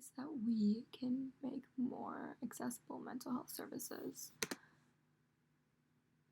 ways that we can make more accessible mental health services.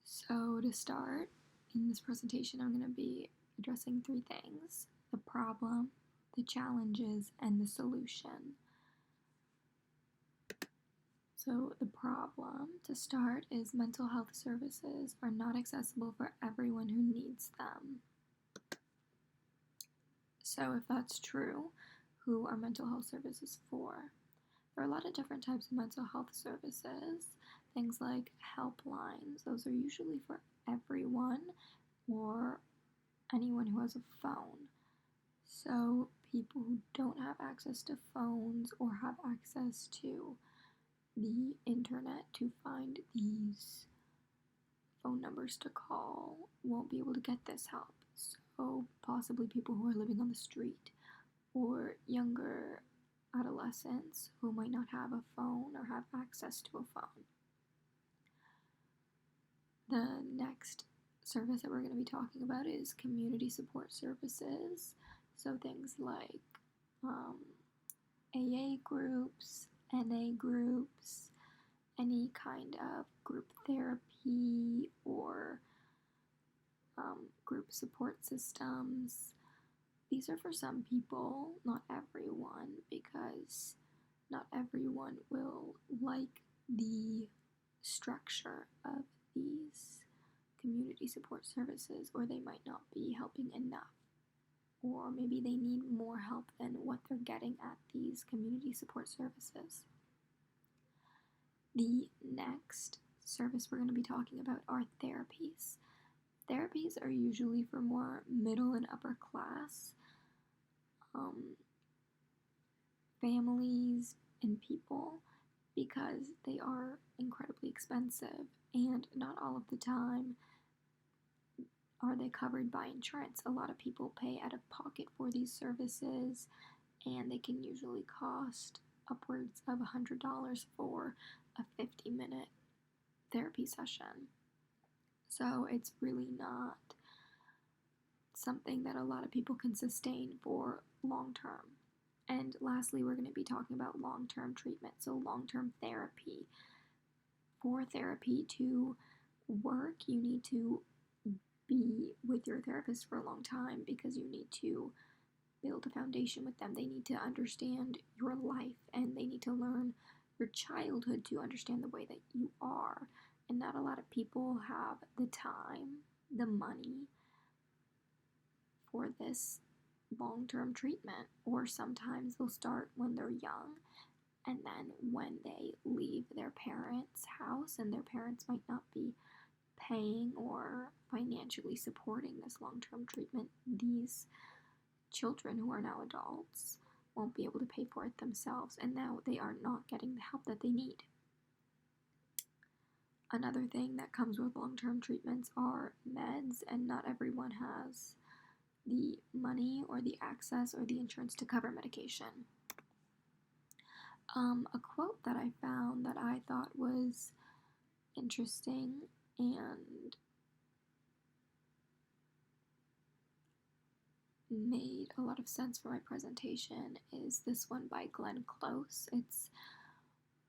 So to start, in this presentation, I'm going to be addressing three things: the problem, the challenges, and the solution. So the problem, to start, is mental health services are not accessible for everyone who needs them. So if that's true, who are mental health services for? There are a lot of different types of mental health services. Things like helplines, those are usually for everyone or anyone who has a phone. So people who don't have access to phones or have access to the internet to find these phone numbers to call won't be able to get this help. So possibly people who are living on the street or younger adolescents who might not have a phone or have access to a phone. The next service that we're going to be talking about is community support services. So things like AA groups, NA groups, any kind of group therapy or group support systems. These are for some people, not everyone, because not everyone will like the structure of these community support services, or they might not be helping enough, or maybe they need more help than what they're getting at these community support services. The next service we're going to be talking about are therapies. Therapies are usually for more middle and upper class families and people because they are incredibly expensive, and not all of the time are they covered by insurance. A lot of people pay out of pocket for these services, and they can usually cost upwards of $100 for a 50-minute therapy session. So it's really not something that a lot of people can sustain for long term. And lastly, we're going to be talking about long-term treatment, so long-term therapy. For therapy to work, you need to be with your therapist for a long time because you need to build a foundation with them. They need to understand your life, and they need to learn your childhood to understand the way that you are. And not a lot of people have the time, the money for this long-term treatment, or sometimes they'll start when they're young, and then when they leave their parents' house and their parents might not be paying or financially supporting this long-term treatment, these children who are now adults won't be able to pay for it themselves, and now they are not getting the help that they need. Another thing that comes with long-term treatments are meds, and not everyone has the money or the access or the insurance to cover medication. A quote that I found that I thought was interesting and made a lot of sense for my presentation is this one by Glenn Close. It's,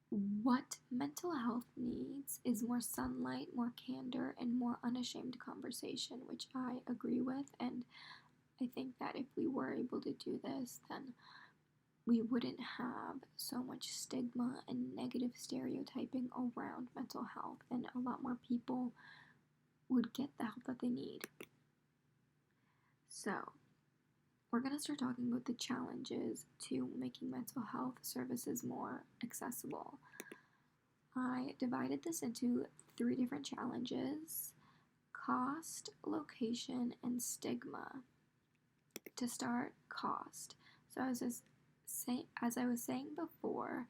"What mental health needs is more sunlight, more candor, and more unashamed conversation," which I agree with, and I think that if we were able to do this, then we wouldn't have so much stigma and negative stereotyping around mental health, and a lot more people would get the help that they need. So, we're going to start talking about the challenges to making mental health services more accessible. I divided this into 3 different challenges: cost, location, and stigma. To start, cost. So as I was saying before,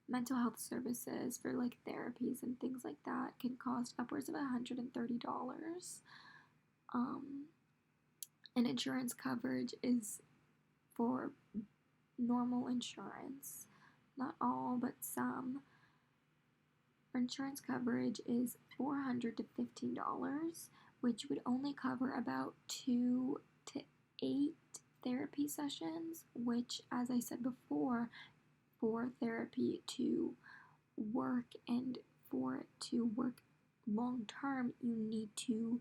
mental health services for like therapies and things like that can cost upwards of $130. And insurance coverage is for normal insurance, not all, but some. Insurance coverage is $400 to $15, which would only cover about 2 to 8 therapy sessions, which, as I said before, for therapy to work and for it to work long term, you need to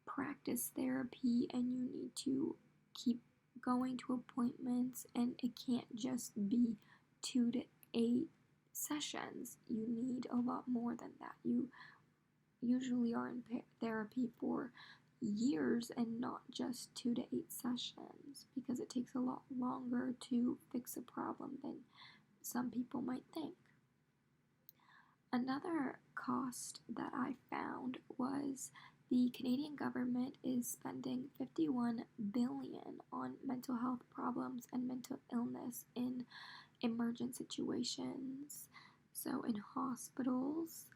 practice therapy and you need to keep going to appointments, and it can't just be 2 to 8 sessions. You need a lot more than that. You usually are in therapy for years and not just 2 to 8 sessions, because it takes a lot longer to fix a problem than some people might think. Another cost that I found was the Canadian government is spending 51 billion on mental health problems and mental illness in emergent situations. So in hospitals,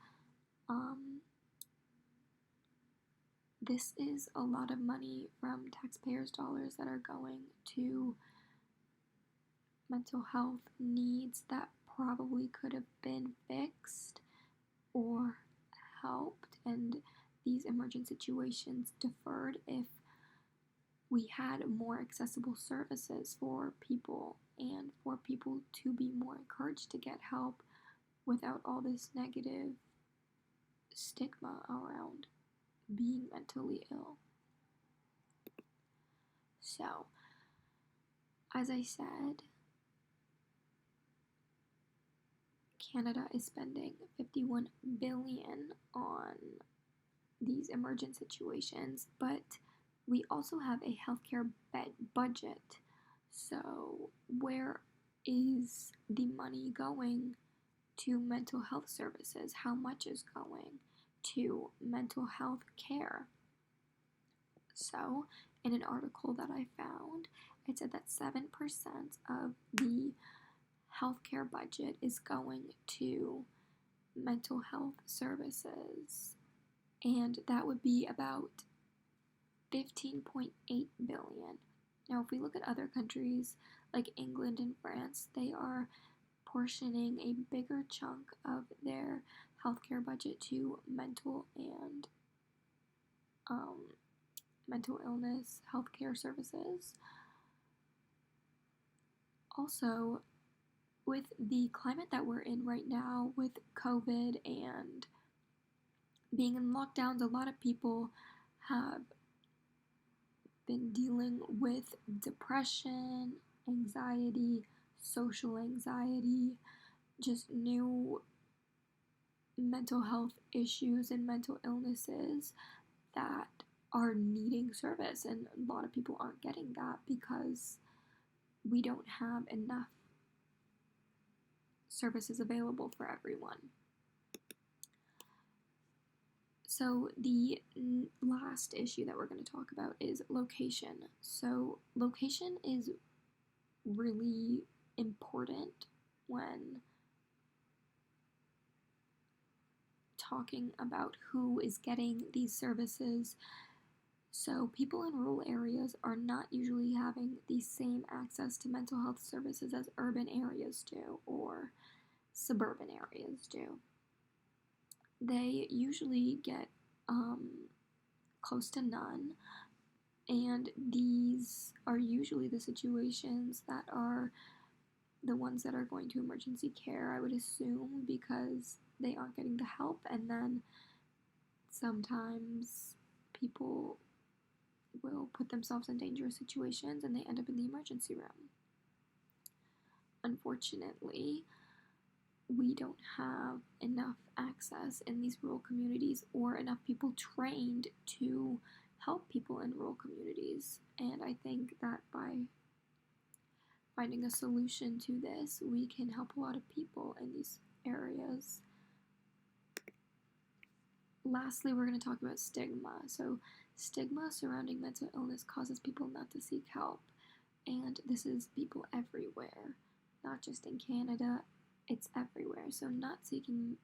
this is a lot of money from taxpayers' dollars that are going to mental health needs that probably could have been fixed or helped, and these emergent situations deferred if we had more accessible services for people and for people to be more encouraged to get help without all this negative stigma around being mentally ill. So, as I said, Canada is spending 51 billion on these emergent situations, but we also have a healthcare budget. So, where is the money going to mental health services? How much is going to mental health care? So, in an article that I found, it said that 7% of the healthcare budget is going to mental health services, and that would be about 15.8 billion. Now, if we look at other countries like England and France, they are portioning a bigger chunk of their healthcare budget to mental and mental illness healthcare services. Also, with the climate that we're in right now, with COVID and being in lockdowns, a lot of people have been dealing with depression, anxiety, social anxiety, just new mental health issues and mental illnesses that are needing service, and a lot of people aren't getting that because we don't have enough services available for everyone. So the last issue that we're going to talk about is location. So location is really important when talking about who is getting these services. So people in rural areas are not usually having the same access to mental health services as urban areas do or suburban areas do. They usually get close to none, and these are usually the situations that are the ones that are going to emergency care, I would assume, because they aren't getting the help, and then sometimes people will put themselves in dangerous situations and they end up in the emergency room. Unfortunately, we don't have enough access in these rural communities or enough people trained to help people in rural communities. And I think that by finding a solution to this, we can help a lot of people in these areas. Lastly, we're going to talk about stigma. So, stigma surrounding mental illness causes people not to seek help. And this is people everywhere, not just in Canada, it's everywhere. So, not seeking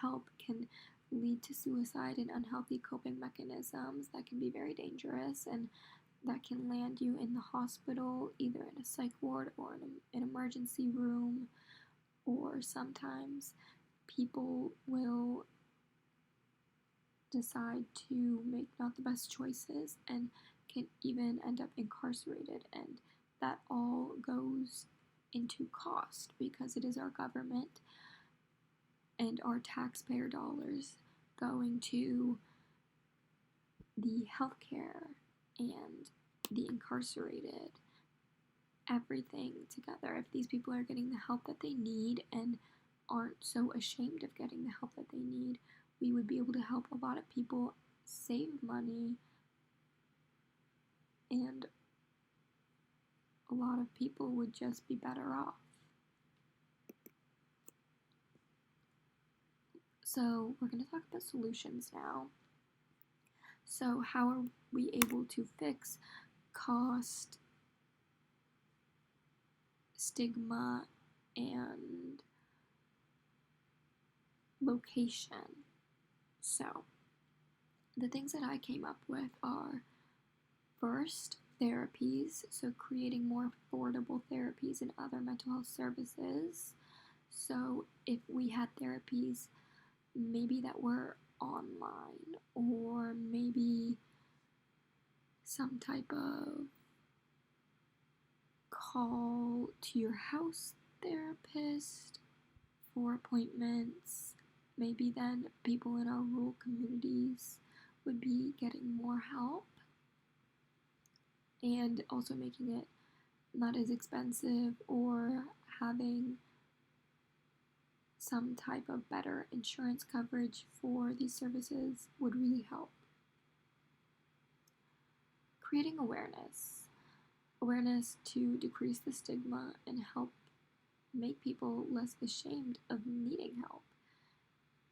help can lead to suicide and unhealthy coping mechanisms that can be very dangerous and that can land you in the hospital, either in a psych ward or in an emergency room, or sometimes people will decide to make not the best choices and can even end up incarcerated, and that all goes into cost because it is our government and our taxpayer dollars going to the healthcare and the incarcerated, everything together. If these people are getting the help that they need and aren't so ashamed of getting the help that they need, we would be able to help a lot of people save money, and a lot of people would just be better off. So we're going to talk about solutions now. So how are we able to fix cost, stigma, and location? So the things that I came up with are, first, therapies, so creating more affordable therapies and other mental health services. So if we had therapies maybe that were online, or maybe some type of call to your house therapist for appointments, maybe then people in our rural communities would be getting more help, and also making it not as expensive, or having some type of better insurance coverage for these services would really help. Creating awareness to decrease the stigma and help make people less ashamed of needing help.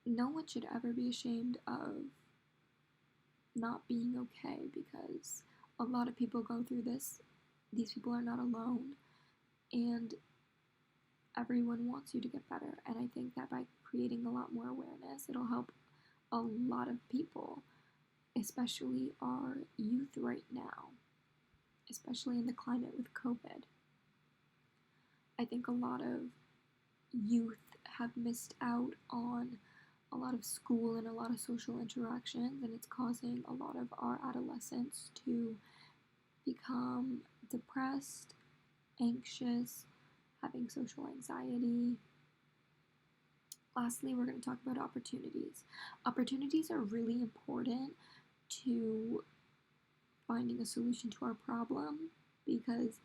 No one should ever be ashamed of not being okay, because a lot of people go through this. These people are not alone, and everyone wants you to get better. And I think that by creating a lot more awareness, it'll help a lot of people, especially our youth right now, especially in the climate with COVID. I think a lot of youth have missed out on a lot of school and a lot of social interactions, and it's causing a lot of our adolescents to become depressed, anxious, having social anxiety. Lastly, we're going to talk about opportunities. Opportunities are really important to finding a solution to our problem, because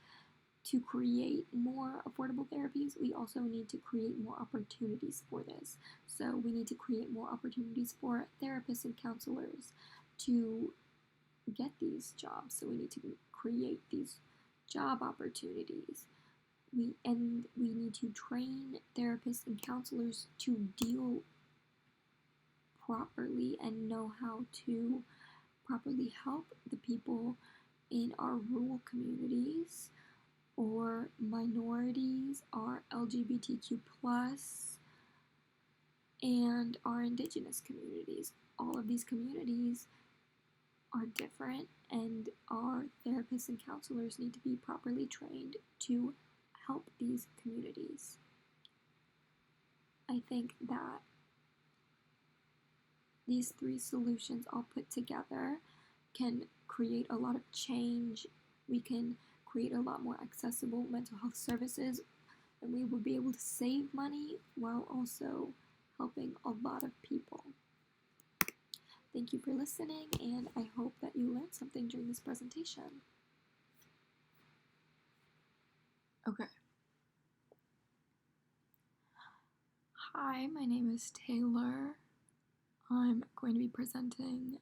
to create more affordable therapies, we also need to create more opportunities for this. So we need to create more opportunities for therapists and counselors to get these jobs. So we need to create these job opportunities. We need to train therapists and counselors to deal properly and know how to properly help the people in our rural communities, or minorities, our LGBTQ plus, and our indigenous communities. All of these communities are different, and our therapists and counselors need to be properly trained to help these communities. I think that these three solutions all put together can create a lot of change. We can create a lot more accessible mental health services, and we will be able to save money while also helping a lot of people. Thank you for listening, and I hope that you learned something during this presentation. Okay. Hi, my name is Taylor. I'm going to be presenting